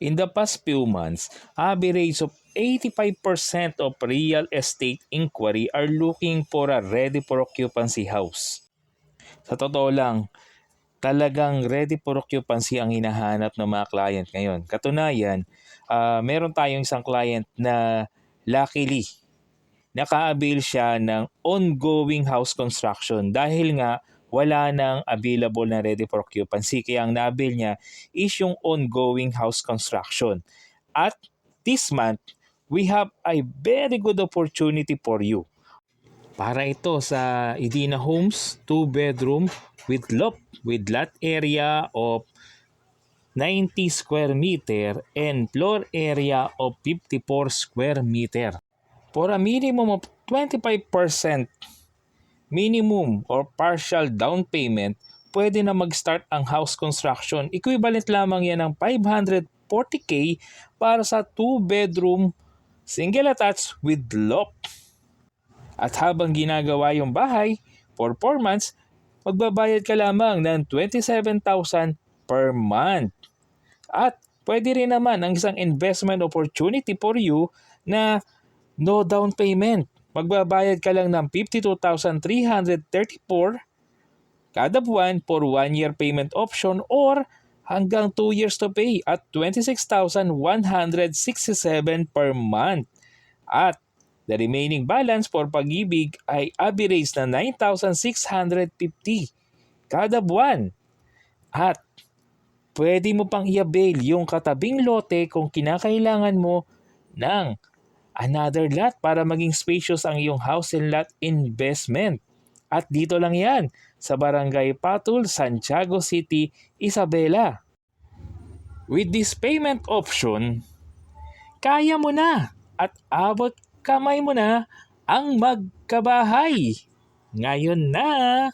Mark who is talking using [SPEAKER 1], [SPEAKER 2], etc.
[SPEAKER 1] In the past few months, average of 85% of real estate inquiry are looking for a ready for occupancy house. Sa totoo lang, talagang ready for occupancy ang hinahanap ng mga client ngayon. Katunayan, meron tayong isang client na luckily naka-avail siya ng ongoing house construction dahil nga wala nang available na ready for occupancy. Kaya ang na-avail niya is yung ongoing house construction. At this month, we have a very good opportunity for you. Para ito sa Edina Homes, 2-bedroom with lot area of 90 square meter and floor area of 54 square meter. For a minimum of 25% minimum or partial down payment, pwede na mag-start ang house construction. Equivalent lamang yan ng 540K para sa 2-bedroom single attached with loft. At habang ginagawa yung bahay, for 4 months, magbabayad ka lamang ng 27,000 per month. At pwede rin naman ang isang investment opportunity for you na no down payment. Magbabayad ka lang ng 52,334 kada buwan for 1-year payment option or hanggang 2 years to pay at 26,167 per month. At the remaining balance for Pag-ibig ay average na 9,650 kada buwan. At pwede mo pang i-avail yung katabing lote kung kinakailangan mo ng another lot para maging spacious ang iyong house and lot investment. At dito lang yan sa Barangay Patul, Santiago City, Isabela. With this payment option, kaya mo na at abot kamay mo na ang magkabahay. Ngayon na!